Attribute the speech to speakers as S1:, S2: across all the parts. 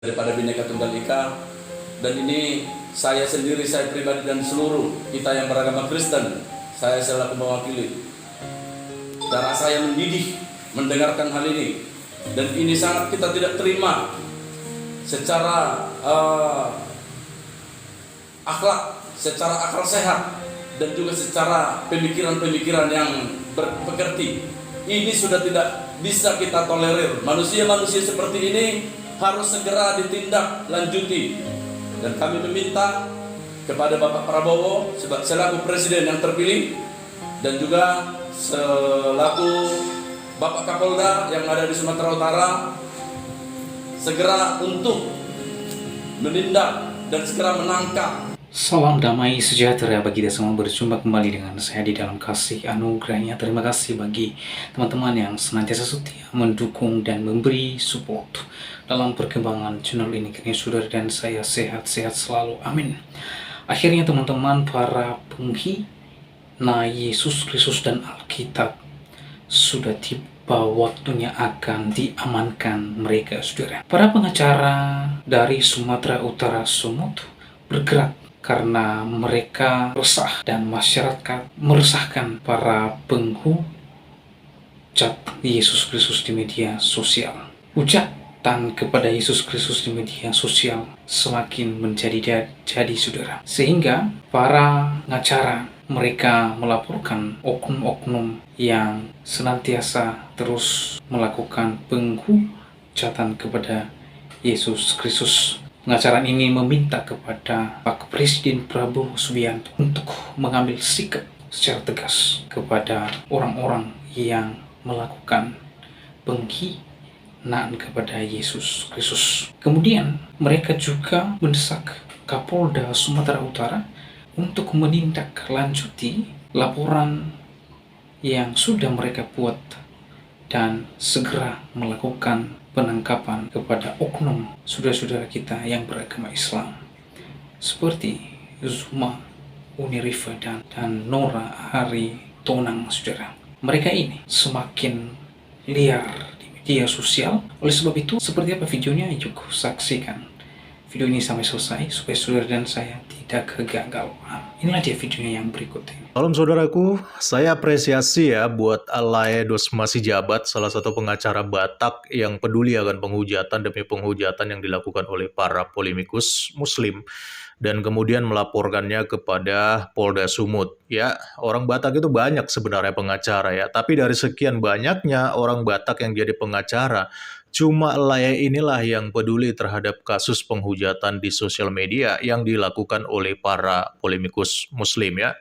S1: daripada Bhinneka Tunggal Ika, dan ini saya sendiri, saya pribadi dan seluruh kita yang beragama Kristen, saya selaku mewakili, darah saya mendidih mendengarkan hal ini, dan ini sangat kita tidak terima secara akhlak, secara akal sehat, dan juga secara pemikiran-pemikiran yang berpekerti. Ini sudah tidak bisa kita tolerir. Manusia-manusia seperti ini harus segera ditindak lanjuti, dan kami meminta kepada Bapak Prabowo selaku Presiden yang terpilih, dan juga selaku Bapak Kapolda yang ada di Sumatera Utara, segera untuk menindak dan segera menangkap.
S2: Salam damai sejahtera bagi kita semua, berjumpa kembali dengan saya di dalam kasih anugerahnya. Terima kasih bagi teman-teman yang senantiasa setia mendukung dan memberi support dalam perkembangan channel ini. Kiranya saudara dan saya sehat-sehat selalu, amin. Akhirnya teman-teman, para penghina Yesus Kristus dan Alkitab sudah tiba waktunya akan diamankan mereka, saudara. Para pengacara dari Sumatera Utara Sumut bergerak karena mereka resah dan masyarakat meresahkan para penghujat Yesus Kristus di media sosial. Hujatan kepada Yesus Kristus di media sosial semakin menjadi saudara, sehingga para pengacara mereka melaporkan oknum-oknum yang senantiasa terus melakukan penghujatan kepada Yesus Kristus. Pengacara ini meminta kepada Pak Presiden Prabowo Subianto untuk mengambil sikap secara tegas kepada orang-orang yang melakukan penghinaan kepada Yesus Kristus. Kemudian mereka juga mendesak Kapolda Sumatera Utara untuk menindaklanjuti laporan yang sudah mereka buat dan segera melakukan penangkapan kepada oknum saudara-saudara kita yang beragama Islam seperti Zuma Unirifa dan Nora Haritonang, saudara. Mereka ini semakin liar di media sosial. Oleh sebab itu, seperti apa videonya? Yuk saksikan video ini sampai selesai supaya saudara dan saya tidak kegagalan. Inilah dia videonya yang berikut ini.
S3: Salam saudaraku, saya apresiasi ya buat Alae Dosma Sijabat, salah satu pengacara Batak yang peduli akan penghujatan demi penghujatan yang dilakukan oleh para polemikus Muslim, dan kemudian melaporkannya kepada Polda Sumut. Ya, orang Batak itu banyak sebenarnya pengacara ya, tapi dari sekian banyaknya orang Batak yang jadi pengacara, cuma Alae inilah yang peduli terhadap kasus penghujatan di sosial media yang dilakukan oleh para polemikus Muslim ya.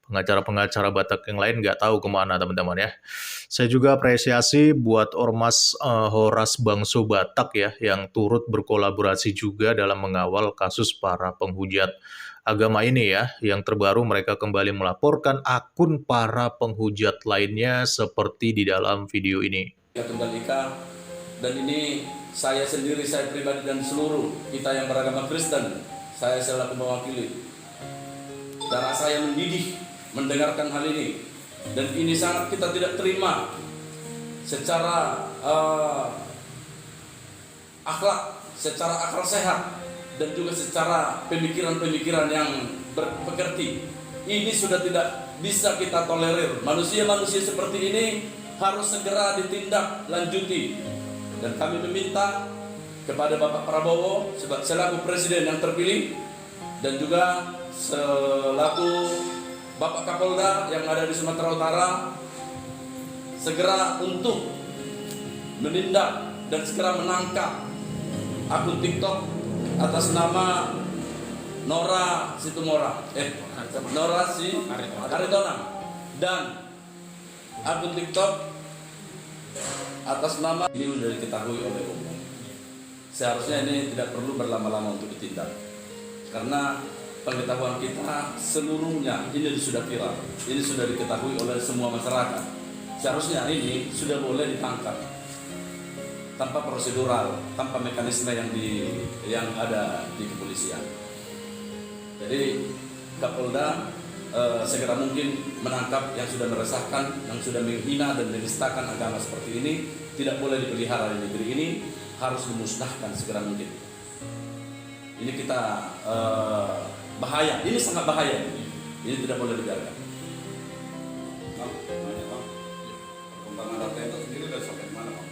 S3: Pengacara-pengacara Batak yang lain nggak tahu kemana teman-teman ya. Saya juga apresiasi buat Ormas Horas Bangso Batak ya, yang turut berkolaborasi juga dalam mengawal kasus para penghujat agama ini ya. Yang terbaru mereka kembali melaporkan akun para penghujat lainnya seperti di dalam video ini.
S1: Tunggal Ika, dan ini saya sendiri, saya pribadi dan seluruh kita yang beragama Kristen, saya selaku mewakili, darah saya mendidih mendengarkan hal ini, dan ini sangat kita tidak terima secara akhlak, secara akal sehat, dan juga secara pemikiran-pemikiran yang berpekerti. Ini sudah tidak bisa kita tolerir. Manusia-manusia seperti ini harus segera ditindak lanjuti, dan kami meminta kepada Bapak Prabowo selaku Presiden yang terpilih, dan juga selaku Bapak Kapolda yang ada di Sumatera Utara, segera untuk menindak dan segera menangkap akun TikTok atas nama Nora Haritonang, dan akun TikTok atas nama ini sudah diketahui oleh umum. Seharusnya ini tidak perlu berlama-lama untuk ditindak, karena pengetahuan kita seluruhnya ini sudah viral, ini sudah diketahui oleh semua masyarakat. Seharusnya ini sudah boleh ditangkap tanpa prosedural, tanpa mekanisme yang ada di kepolisian. Jadi Kapolda segera mungkin menangkap yang sudah meresahkan, yang sudah menghina dan menistakan agama seperti ini. Tidak boleh dipelihara di negeri ini, harus dimusnahkan segera mungkin. Ini kita bahaya, ini sangat bahaya. Ini tidak boleh dibiarkan.
S4: Perkembangan data itu sendiri sudah sampai di mana, Pak?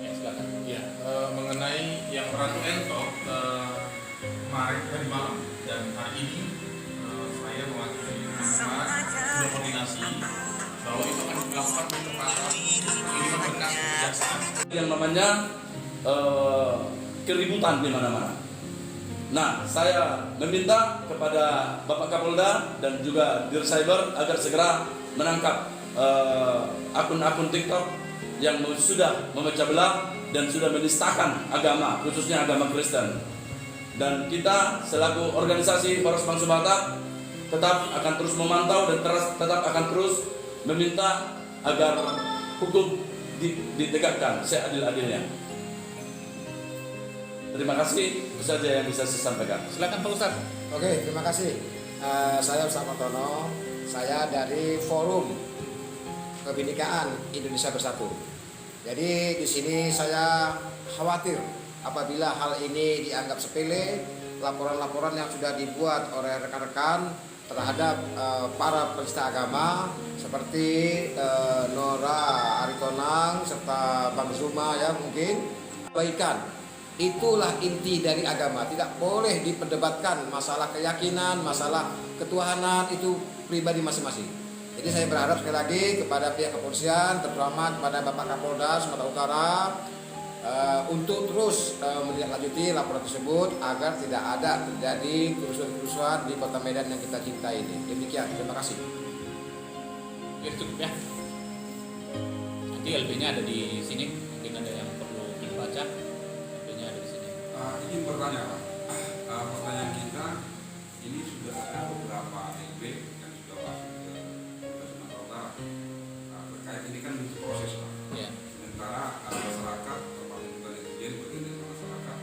S2: Ya, silakan.
S5: Ya, mengenai yang Ratu Entok kemarin tadi malam dan hari ini saya mewakili teman-teman sudah koordinasi bahwa itu akan dilakukan percepatan pengiriman berkas ke kejaksaan.
S1: Yang namanya keributan di mana-mana. Nah, saya meminta kepada Bapak Kapolda dan juga Dircyber agar segera menangkap akun-akun TikTok yang sudah memecah belah dan sudah menistakan agama, khususnya agama Kristen. Dan kita selaku organisasi Poros Bangsa Batak tetap akan terus memantau dan tetap akan terus meminta agar hukum ditegakkan seadil-adilnya. Terima kasih, itu saja yang bisa saya sampaikan.
S2: Silakan Pak Ustadz.
S6: Oke, terima kasih. Saya Ustaz Martono, saya dari Forum Kebinekaan Indonesia Bersatu. Jadi di sini saya khawatir apabila hal ini dianggap sepele, laporan-laporan yang sudah dibuat oleh rekan-rekan terhadap para penista agama seperti Nora Aritonang serta Bang Zuma ya mungkin kebaikan. Itulah inti dari agama, tidak boleh diperdebatkan masalah keyakinan, masalah ketuhanan, itu pribadi masing-masing. Jadi saya berharap sekali lagi kepada pihak kepolisian, terutama kepada Bapak Kapolda Sumatera Utara untuk terus menindaklanjuti laporan tersebut agar tidak ada terjadi kerusuhan-kerusuhan di Kota Medan yang kita cintai ini. Demikian, terima kasih.
S2: Ya, cukup ya. Nanti LB-nya ada di sini, mungkin ada yang perlu dibaca. LB-nya ada di sini.
S4: Izin bertanya, Pak. Pertanyaan kita, ini sudah ada beberapa LB yang sudah masuk ke Polda Sumatera Utara. Terkait ini kan butuh proses, Pak.
S2: Ya.
S4: Sementara masyarakat, termasuk dari sendiri, bagian dari masyarakat,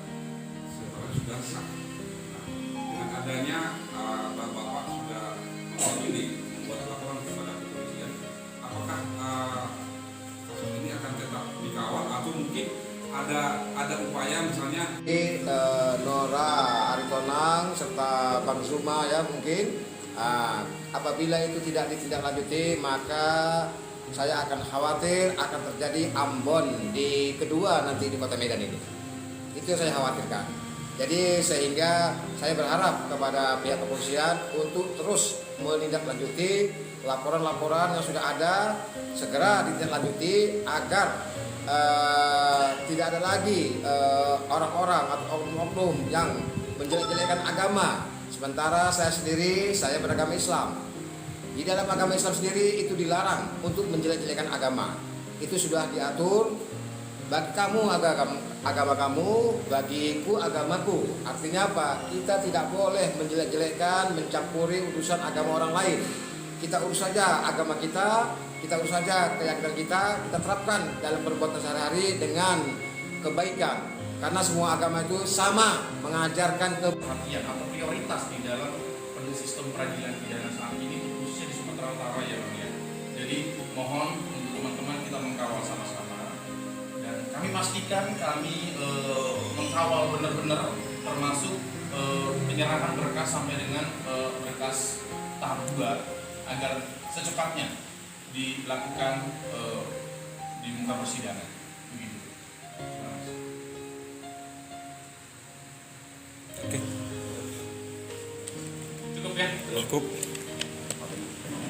S4: sebenarnya sudah sah. Nah, dengan adanya Bapak sudah memilih membuat laporan kepada kepolisian, apakah kasus ini akan tetap dikawal atau mungkin ada upaya misalnya
S6: Nora Aritonang serta Bang Zuma ya mungkin apabila itu tidak ditindaklanjuti maka saya akan khawatir akan terjadi Ambon di kedua nanti di Kota Medan ini. Itu yang saya khawatirkan. Jadi sehingga saya berharap kepada pihak kepolisian untuk terus menindaklanjuti laporan-laporan yang sudah ada, segera ditindaklanjuti agar tidak ada lagi orang-orang atau oknum-oknum yang menjelek-jelekan agama. Sementara saya sendiri, saya beragama Islam. Di dalam agama Islam sendiri itu dilarang untuk menjelek-jelekan agama. Itu sudah diatur, bagi kamu agama kamu, bagiku agamaku. Artinya apa? Kita tidak boleh menjelek-jelekan, mencampuri urusan agama orang lain. Kita urus saja agama kita urus saja keyakinan kita terapkan dalam perbuatan sehari-hari dengan kebaikan. Karena semua agama itu sama mengajarkan
S5: Perhatian atau prioritas di dalam sistem peradilan pidana saat ini khususnya di Sumatera Utara ya Bang ya. Jadi mohon untuk teman-teman kita mengkawal sama-sama dan kami pastikan kami mengkawal benar-benar termasuk penyerahan berkas sampai dengan berkas tahap 2 agar secepatnya dilakukan di muka persidangan. Begitu. Terima kasih.
S4: Oke.
S5: Cukup ya?
S4: Cukup.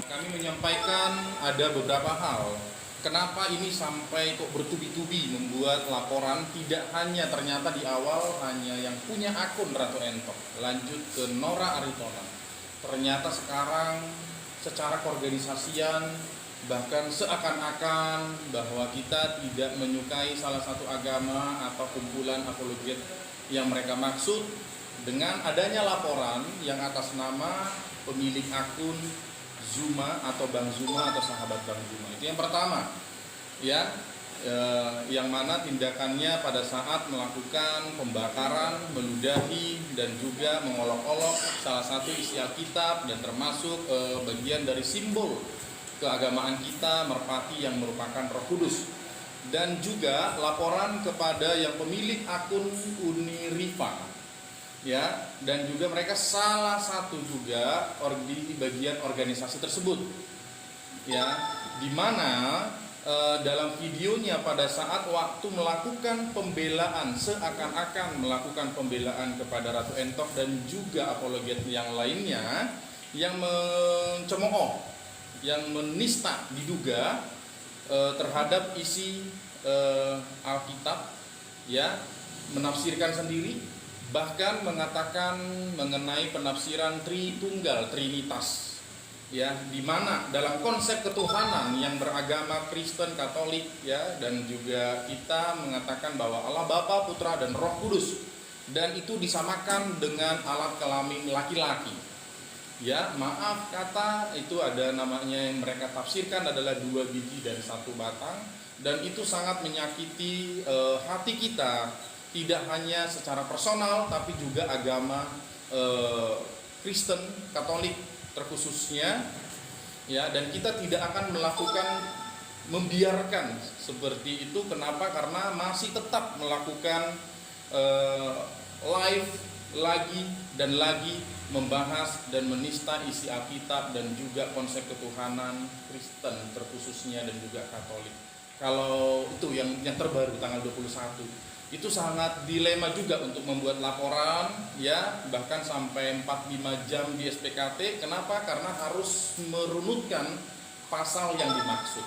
S5: Kami menyampaikan ada beberapa hal. Kenapa ini sampai kok bertubi-tubi membuat laporan tidak hanya ternyata di awal hanya yang punya akun Ratu Entok, lanjut ke Nora Aritonang. Ternyata sekarang secara keorganisasian bahkan seakan-akan bahwa kita tidak menyukai salah satu agama atau kumpulan apologet yang mereka maksud dengan adanya laporan yang atas nama pemilik akun Zuma atau Bang Zuma atau sahabat Bang Zuma. Itu yang pertama ya, yang mana tindakannya pada saat melakukan pembakaran, meludahi dan juga mengolok-olok salah satu isi Alkitab dan termasuk bagian dari simbol keagamaan kita, merpati yang merupakan Roh Kudus. dan juga laporan kepada yang pemilik akun Unirifa, ya, dan juga mereka salah satu juga di bagian organisasi tersebut, ya, di mana dalam videonya pada saat waktu melakukan pembelaan, seakan-akan melakukan pembelaan kepada Ratu Entok dan juga apologet yang lainnya yang mencemooh, yang menista diduga terhadap isi Alkitab, ya, menafsirkan sendiri, bahkan mengatakan mengenai penafsiran Tritunggal, Trinitas, ya, di mana dalam konsep ketuhanan yang beragama Kristen, Katolik, ya, dan juga kita mengatakan bahwa Allah Bapa, Putra, dan Roh Kudus, dan itu disamakan dengan alat kelamin laki-laki. Ya, maaf kata itu ada namanya yang mereka tafsirkan adalah 2 biji dan 1 batang, dan itu sangat menyakiti hati kita, tidak hanya secara personal tapi juga agama Kristen, Katolik terkhususnya, ya, dan kita tidak akan membiarkan seperti itu. Kenapa? Karena masih tetap melakukan live lagi dan lagi membahas dan menista isi Alkitab dan juga konsep ketuhanan Kristen terkhususnya dan juga Katolik. Kalau itu yang terbaru tanggal 21 itu sangat dilema juga untuk membuat laporan, ya, bahkan sampai 4-5 jam di SPKT. Kenapa? Karena harus merunutkan pasal yang dimaksud,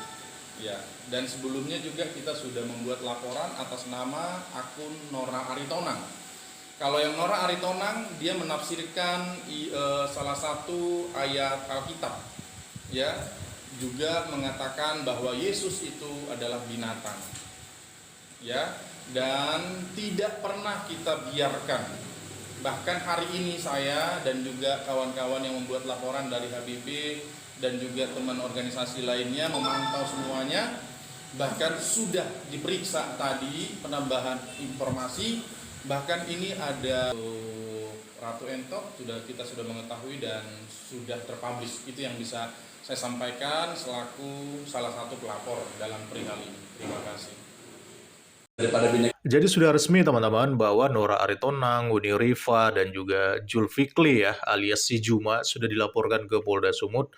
S5: ya. Dan sebelumnya juga kita sudah membuat laporan atas nama akun Nora Aritonang. Kalau yang Nora Aritonang, dia menafsirkan salah satu ayat Alkitab, ya, juga mengatakan bahwa Yesus itu adalah binatang, ya, dan tidak pernah kita biarkan. Bahkan hari ini saya dan juga kawan-kawan yang membuat laporan dari HBP dan juga teman organisasi lainnya memantau semuanya, bahkan sudah diperiksa tadi penambahan informasi, bahkan ini ada Ratu Entok kita sudah mengetahui dan sudah terpublish. Itu yang bisa saya sampaikan selaku salah satu pelapor dalam perihal ini. Terima kasih.
S1: Daripada bineka.
S3: Jadi sudah resmi teman-teman bahwa Nora Aritonang, Unirifa, dan juga Zulfikli ya alias si Juma sudah dilaporkan ke Polda Sumut,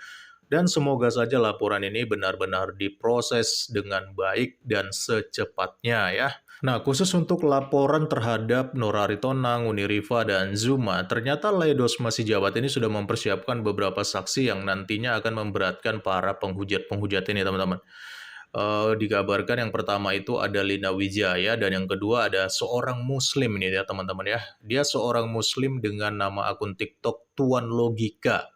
S3: dan semoga saja laporan ini benar-benar diproses dengan baik dan secepatnya ya. Nah, khusus untuk laporan terhadap Nora Aritonang, Unirifa, dan Zuma, ternyata Laedos Masih Jabat ini sudah mempersiapkan beberapa saksi yang nantinya akan memberatkan para penghujat-penghujat ini teman-teman. Dikabarkan yang pertama itu ada Lina Wijaya, dan yang kedua ada seorang muslim ini ya teman-teman ya. Dia seorang muslim dengan nama akun TikTok Tuan Logika.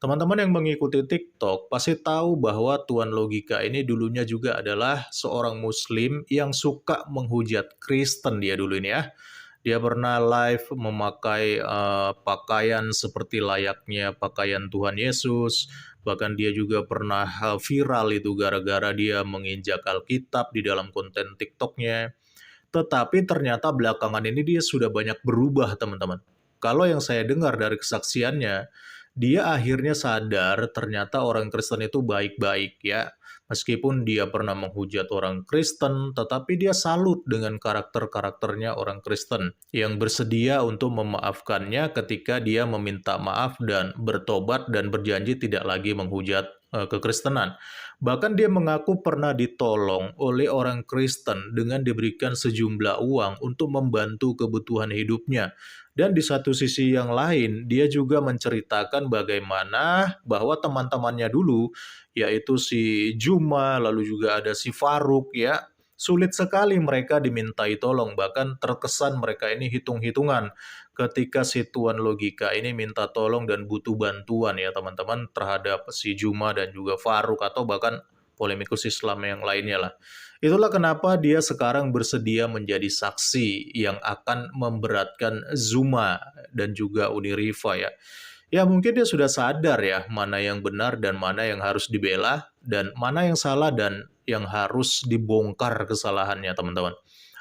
S3: Teman-teman yang mengikuti TikTok pasti tahu bahwa Tuan Logika ini dulunya juga adalah seorang muslim yang suka menghujat Kristen dia dulu ini ya. Dia pernah live memakai pakaian seperti layaknya pakaian Tuhan Yesus. Bahkan dia juga pernah viral itu gara-gara dia menginjak Alkitab di dalam konten TikToknya. Tetapi ternyata belakangan ini dia sudah banyak berubah teman-teman. Kalau yang saya dengar dari kesaksiannya, dia akhirnya sadar ternyata orang Kristen itu baik-baik ya. Meskipun dia pernah menghujat orang Kristen, tetapi dia salut dengan karakter-karakternya orang Kristen yang bersedia untuk memaafkannya ketika dia meminta maaf dan bertobat dan berjanji tidak lagi menghujat kekristenan. Bahkan dia mengaku pernah ditolong oleh orang Kristen dengan diberikan sejumlah uang untuk membantu kebutuhan hidupnya. Dan di satu sisi yang lain, dia juga menceritakan bagaimana bahwa teman-temannya dulu, yaitu si Juma, lalu juga ada si Faruk ya, sulit sekali mereka dimintai tolong, bahkan terkesan mereka ini hitung-hitungan ketika si Tuan Logika ini minta tolong dan butuh bantuan ya teman-teman terhadap si Juma dan juga Faruk atau bahkan polemikus Islam yang lainnya lah. Itulah kenapa dia sekarang bersedia menjadi saksi yang akan memberatkan Zuma dan juga Unirifa ya. Ya mungkin dia sudah sadar ya mana yang benar dan mana yang harus dibela dan mana yang salah dan yang harus dibongkar kesalahannya teman-teman.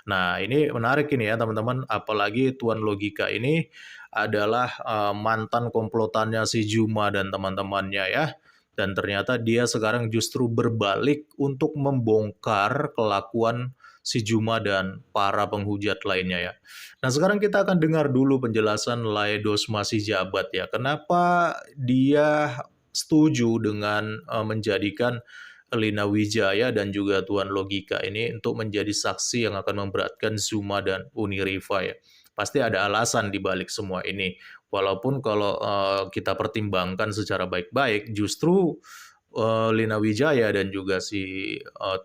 S3: Nah ini menarik ini ya teman-teman, apalagi Tuan Logika ini adalah mantan komplotannya si Juma dan teman-temannya ya. Dan ternyata dia sekarang justru berbalik untuk membongkar kelakuan si Juma dan para penghujat lainnya ya. Nah sekarang kita akan dengar dulu penjelasan Laedos Masih Jabat ya. Kenapa dia setuju dengan menjadikan Lina Wijaya dan juga Tuan Logika ini untuk menjadi saksi yang akan memberatkan Zuma dan Uni Riva ya. Pasti ada alasan di balik semua ini. Walaupun kalau kita pertimbangkan secara baik-baik, justru Lina Wijaya dan juga si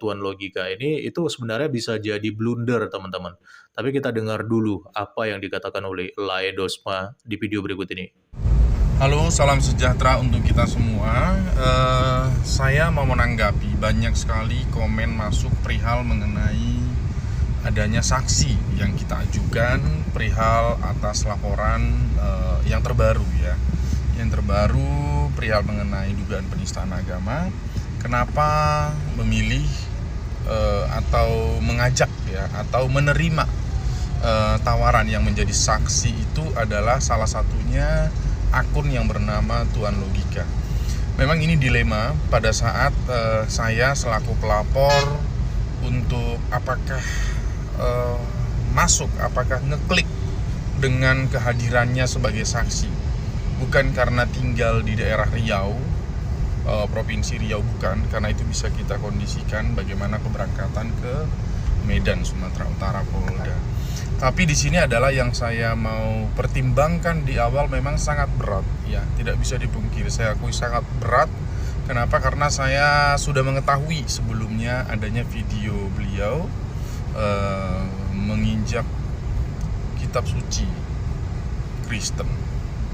S3: Tuan Logika ini itu sebenarnya bisa jadi blunder teman-teman. Tapi kita dengar dulu apa yang dikatakan oleh Laedosma di video berikut ini.
S5: Halo, salam sejahtera untuk kita semua. Saya mau menanggapi banyak sekali komen masuk perihal mengenai adanya saksi yang kita ajukan perihal atas laporan yang terbaru ya. Yang terbaru perihal mengenai dugaan penistaan agama. Kenapa memilih atau mengajak ya atau menerima tawaran yang menjadi saksi itu adalah salah satunya akun yang bernama Tuan Logika. Memang ini dilema pada saat saya selaku pelapor untuk apakah masuk, apakah ngeklik dengan kehadirannya sebagai saksi. Bukan karena tinggal di daerah Riau, Provinsi Riau bukan, karena itu bisa kita kondisikan bagaimana keberangkatan ke Medan, Sumatera Utara, Polda. Tapi di sini adalah yang saya mau pertimbangkan di awal memang sangat berat, ya tidak bisa dipungkiri. Saya akui sangat berat. Kenapa? Karena saya sudah mengetahui sebelumnya adanya video beliau menginjak kitab suci Kristen,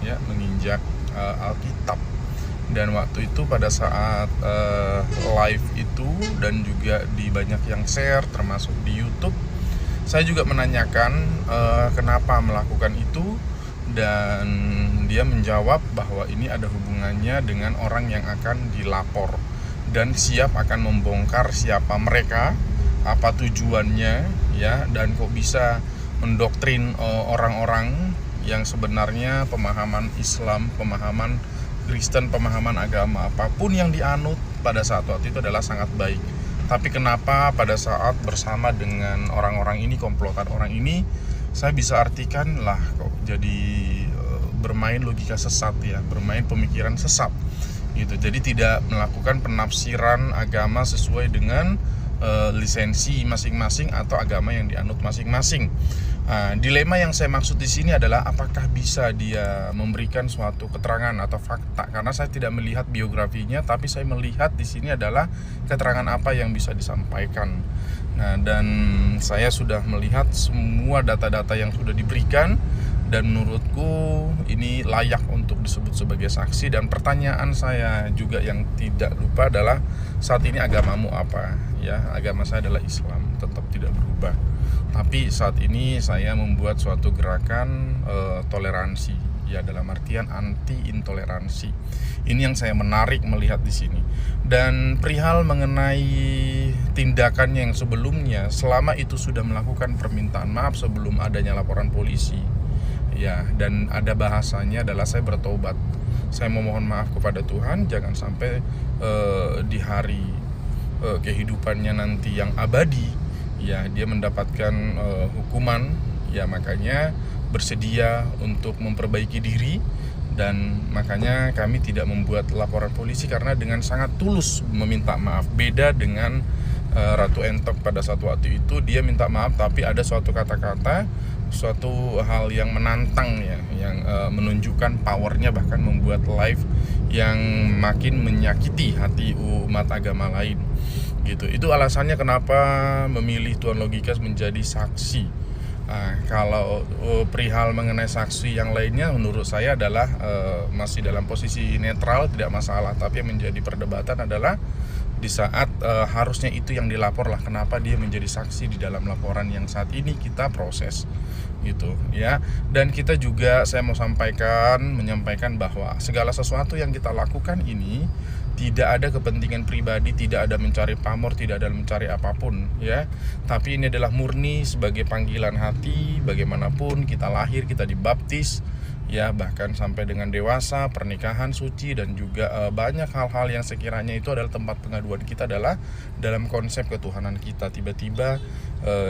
S5: ya menginjak Alkitab. Dan waktu itu pada saat live itu dan juga di banyak yang share termasuk di YouTube, saya juga menanyakan kenapa melakukan itu, dan dia menjawab bahwa ini ada hubungannya dengan orang yang akan dilapor dan siap akan membongkar siapa mereka, apa tujuannya ya, dan kok bisa mendoktrin orang-orang yang sebenarnya pemahaman Islam, pemahaman Kristen, pemahaman agama apapun yang dianut pada saat waktu itu adalah sangat baik. Tapi kenapa pada saat bersama dengan orang-orang ini, komplotan orang ini, saya bisa artikan lah kok jadi bermain logika sesat ya, bermain pemikiran sesat gitu. Jadi tidak melakukan penafsiran agama sesuai dengan lisensi masing-masing atau agama yang dianut masing-masing. Dilema yang saya maksud di sini adalah apakah bisa dia memberikan suatu keterangan atau fakta, karena saya tidak melihat biografinya, tapi saya melihat di sini adalah keterangan apa yang bisa disampaikan. Nah, dan saya sudah melihat semua data-data yang sudah diberikan, dan menurutku ini layak untuk disebut sebagai saksi. Dan pertanyaan saya juga yang tidak lupa adalah saat ini agamamu apa? Ya, agama saya adalah Islam, tetap tidak berubah. Tapi saat ini saya membuat suatu gerakan toleransi, ya dalam artian anti intoleransi. Ini yang saya menarik melihat di sini. Dan perihal mengenai tindakannya yang sebelumnya, selama itu sudah melakukan permintaan maaf sebelum adanya laporan polisi, ya, dan ada bahasanya adalah saya bertobat, saya memohon maaf kepada Tuhan, jangan sampai di hari kehidupannya nanti yang abadi, ya dia mendapatkan hukuman, ya makanya bersedia untuk memperbaiki diri. Dan makanya kami tidak membuat laporan polisi karena dengan sangat tulus meminta maaf. Beda dengan Ratu Entok pada satu waktu itu, dia minta maaf tapi ada suatu kata-kata, suatu hal yang menantang ya, yang menunjukkan powernya, bahkan membuat live yang makin menyakiti hati umat agama lain gitu. Itu alasannya kenapa memilih Tuan Logika menjadi saksi. Kalau perihal mengenai saksi yang lainnya, menurut saya adalah masih dalam posisi netral, tidak masalah. Tapi yang menjadi perdebatan adalah di saat harusnya itu yang dilapor lah, kenapa dia menjadi saksi di dalam laporan yang saat ini kita proses gitu ya. Dan kita juga, saya mau menyampaikan bahwa segala sesuatu yang kita lakukan ini tidak ada kepentingan pribadi, tidak ada mencari pamor, tidak ada mencari apapun ya. Tapi ini adalah murni sebagai panggilan hati. Bagaimanapun kita lahir, kita dibaptis ya bahkan sampai dengan dewasa, pernikahan suci, dan juga banyak hal-hal yang sekiranya itu adalah tempat pengaduan kita adalah dalam konsep ketuhanan kita. Tiba-tiba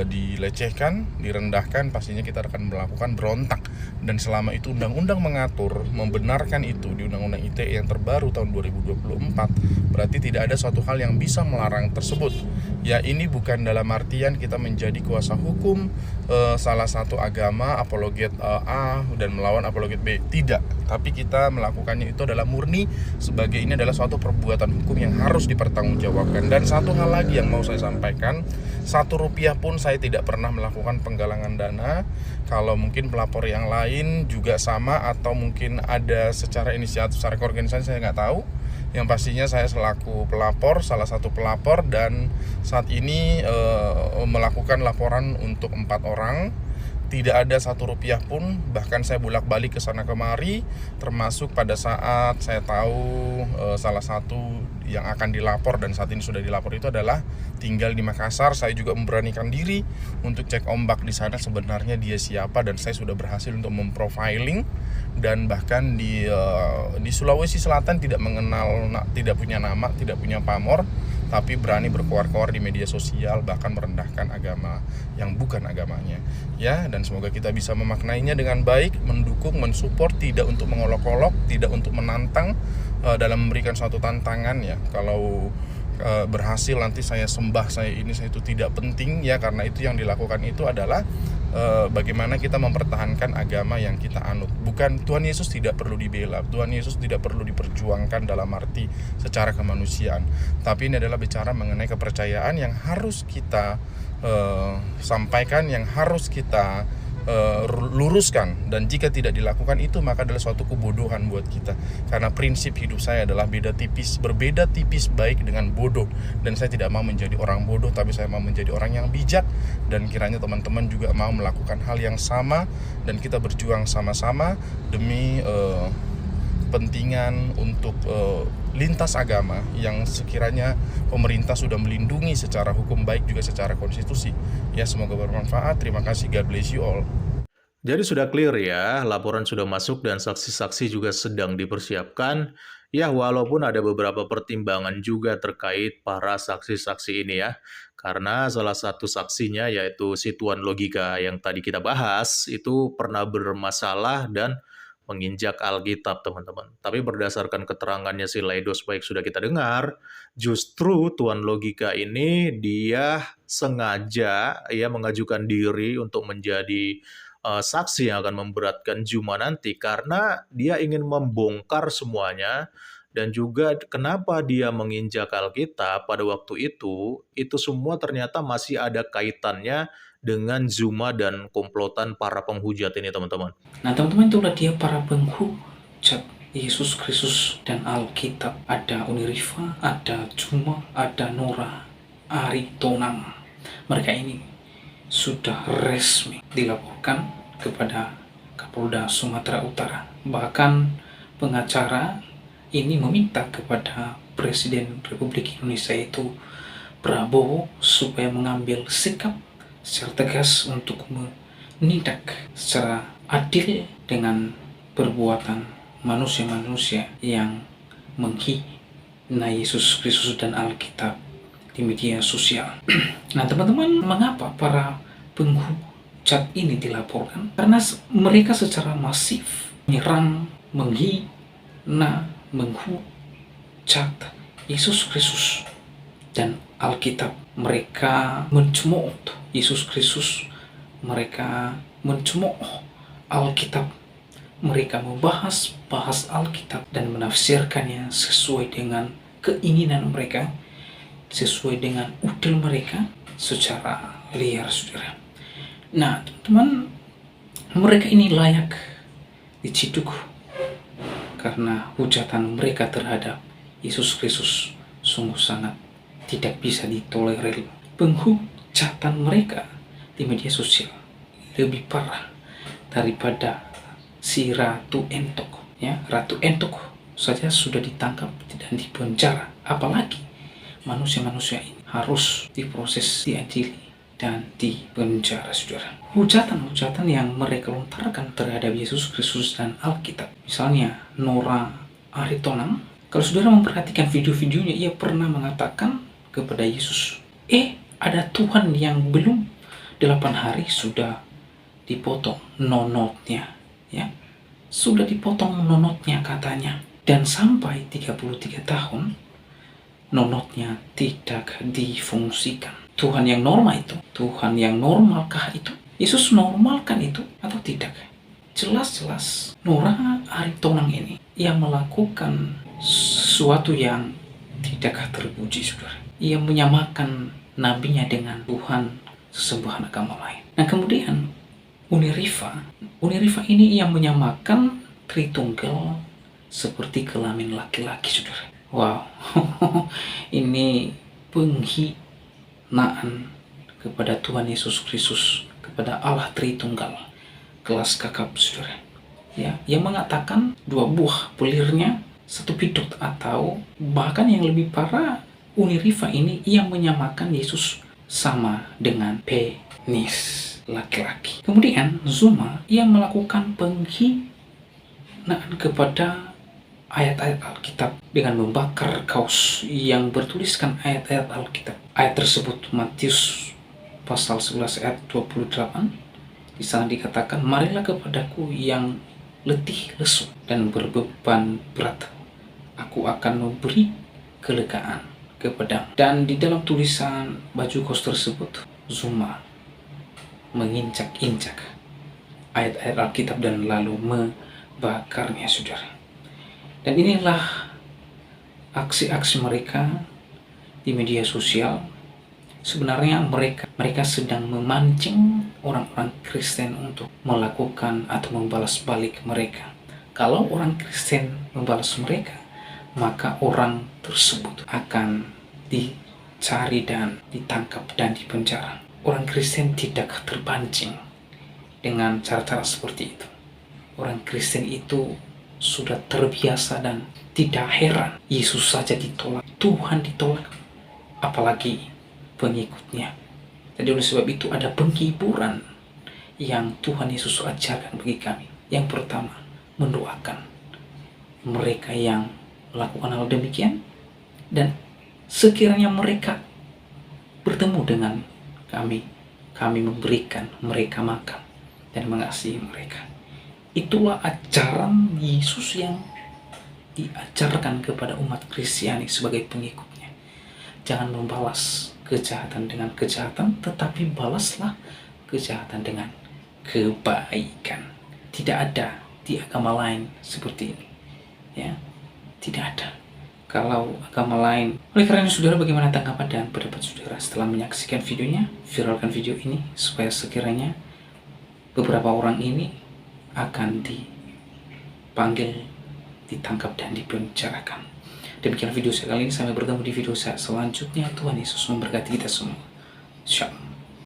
S5: dilecehkan, direndahkan, pastinya kita akan melakukan berontak. Dan selama itu undang-undang mengatur, membenarkan itu di Undang-Undang ITE yang terbaru tahun 2024, berarti tidak ada suatu hal yang bisa melarang tersebut. Ya, ini bukan dalam artian kita menjadi kuasa hukum salah satu agama, apologet A dan melawan apologet B, tidak. Tapi kita melakukannya itu adalah murni sebagai ini adalah suatu perbuatan hukum yang harus dipertanggungjawabkan. Dan satu hal lagi yang mau saya sampaikan, 1 rupiah pun saya tidak pernah melakukan penggalangan dana. Kalau mungkin pelapor yang lain juga sama, atau mungkin ada secara inisiatif, secara organisasi, saya nggak tahu. Yang pastinya saya selaku pelapor, salah satu pelapor, dan saat ini melakukan laporan untuk 4 orang. Tidak ada 1 rupiah pun, bahkan saya bolak-balik ke sana kemari, termasuk pada saat saya tahu salah satu yang akan dilapor dan saat ini sudah dilapor itu adalah tinggal di Makassar. Saya juga memberanikan diri untuk cek ombak di sana sebenarnya dia siapa, dan saya sudah berhasil untuk memprofiling. Dan bahkan di Sulawesi Selatan tidak mengenal, tidak punya nama, tidak punya pamor, tapi berani berkoar-koar di media sosial, bahkan merendahkan agama yang bukan agamanya. Ya, dan semoga kita bisa memaknainya dengan baik, mendukung, mensupport, tidak untuk mengolok-olok, tidak untuk menantang dalam memberikan suatu tantangan. Ya, kalau berhasil nanti saya sembah, saya ini, saya itu, tidak penting ya, karena itu yang dilakukan itu adalah bagaimana kita mempertahankan agama yang kita anut. Bukan, Tuhan Yesus tidak perlu dibela, Tuhan Yesus tidak perlu diperjuangkan dalam arti secara kemanusiaan, tapi ini adalah bicara mengenai kepercayaan yang harus kita sampaikan, yang harus kita luruskan. Dan jika tidak dilakukan itu, maka adalah suatu kebodohan buat kita. Karena prinsip hidup saya adalah berbeda tipis baik dengan bodoh. Dan saya tidak mau menjadi orang bodoh, tapi saya mau menjadi orang yang bijak. Dan kiranya teman-teman juga mau melakukan hal yang sama, dan kita berjuang sama-sama demi kepentingan untuk lintas agama yang sekiranya pemerintah sudah melindungi secara hukum, baik juga secara konstitusi. Ya, semoga bermanfaat. Terima kasih. God bless you all.
S3: Jadi sudah clear ya, laporan sudah masuk dan saksi-saksi juga sedang dipersiapkan. Ya, walaupun ada beberapa pertimbangan juga terkait para saksi-saksi ini ya. Karena salah satu saksinya yaitu si Tuan Logika yang tadi kita bahas, itu pernah bermasalah dan menginjak Alkitab, teman-teman. Tapi berdasarkan keterangannya si Leidos baik sudah kita dengar, justru Tuan Logika ini dia sengaja ya mengajukan diri untuk menjadi saksi yang akan memberatkan Juma nanti karena dia ingin membongkar semuanya. Dan juga kenapa dia menginjak Alkitab pada waktu itu semua ternyata masih ada kaitannya dengan Zuma dan komplotan para penghujat ini, teman-teman.
S2: Nah, teman-teman, itulah dia para penghujat Yesus Kristus dan Alkitab. Ada Unirifa, ada Zuma, ada Nora Aritonang. Mereka ini sudah resmi dilaporkan kepada Kapolda Sumatera Utara. Bahkan pengacara ini meminta kepada Presiden Republik Indonesia itu Prabowo supaya mengambil sikap secara tegas untuk menindak secara adil dengan perbuatan manusia-manusia yang menghina Yesus Kristus dan Alkitab di media sosial. Nah, teman-teman, mengapa para penghujat ini dilaporkan? Karena mereka secara masif menyerang, menghina, menghujat Yesus Kristus dan Alkitab. Mereka mencemooh Yesus Kristus, mereka mencemooh Alkitab, mereka membahas Alkitab dan menafsirkannya sesuai dengan keinginan mereka, sesuai dengan udil mereka secara liar, saudara. Nah, teman-teman, mereka ini layak diciduk karena hujatan mereka terhadap Yesus Kristus sungguh sangat tidak bisa ditolerir. Penghujatan mereka di media sosial lebih parah daripada si Ratu Entok. Ya, Ratu Entok saja sudah ditangkap dan dipenjara, apalagi manusia-manusia ini harus diproses, diadili dan dipenjara, saudara. Hujatan-hujatan yang mereka lontarkan terhadap Yesus Kristus dan Alkitab. Misalnya Nora Aritonang, kalau saudara memperhatikan video-videonya, ia pernah mengatakan kepada Yesus, ada Tuhan yang belum 8 hari sudah dipotong nonotnya, ya. Sudah dipotong nonotnya katanya. Dan sampai 33 tahun nonotnya tidak difungsikan. Tuhan yang normal itu, Tuhan yang normalkah itu? Yesus normalkan itu atau tidak? Jelas-jelas Nora Aritonang ini yang melakukan sesuatu yang tidak terpuji, saudara. Ia menyamakan nabinya dengan Tuhan sesembahan agama lain. Nah kemudian Unirifa ini yang menyamakan Tritunggal seperti kelamin laki-laki, saudara. Wow, ini penghinaan kepada Tuhan Yesus Kristus, kepada Allah Tritunggal, kelas kakap, saudara. Ya, yang mengatakan 2 buah pelirnya 1 pidot, atau bahkan yang lebih parah, Unirifa ini yang menyamakan Yesus sama dengan penis laki-laki. Kemudian Zuma yang melakukan penghinaan kepada ayat-ayat Alkitab dengan membakar kaos yang bertuliskan ayat-ayat Alkitab. Ayat tersebut Matius pasal 11 ayat 28. Di sana dikatakan, marilah kepadaku yang letih lesu dan berbeban berat, aku akan memberi kelegaan kepadamu. Dan di dalam tulisan baju kaos tersebut, Zuma menginjak-injak ayat-ayat Alkitab dan lalu membakarnya, saudara. Dan inilah aksi-aksi mereka di media sosial. Sebenarnya mereka sedang memancing orang-orang Kristen untuk melakukan atau membalas balik mereka. Kalau orang Kristen membalas mereka, maka orang tersebut akan dicari dan ditangkap dan dipenjara. Orang Kristen tidak terpancing dengan cara-cara seperti itu. Orang Kristen itu sudah terbiasa dan tidak heran Yesus saja ditolak, Tuhan ditolak, apalagi pengikutnya. Jadi oleh sebab itu ada penghiburan yang Tuhan Yesus ajarkan bagi kami. Yang pertama, mendoakan mereka yang melakukan hal demikian, dan sekiranya mereka bertemu dengan kami memberikan mereka makan dan mengasihi mereka. Itulah ajaran Yesus yang diajarkan kepada umat Kristiani sebagai pengikutnya. Jangan membalas kejahatan dengan kejahatan, tetapi balaslah kejahatan dengan kebaikan. Tidak ada di agama lain seperti ini, ya, tidak ada. Kalau agama lain. Oleh karena saudara, bagaimana tanggapan dan pendapat saudara setelah menyaksikan videonya? Viralkan video ini supaya sekiranya beberapa orang ini akan dipanggil, ditangkap dan dipenjarakan. Demikian video saya kali ini, sampai bertemu di video saya selanjutnya. Tuhan Yesus memberkati kita semua. Shalom.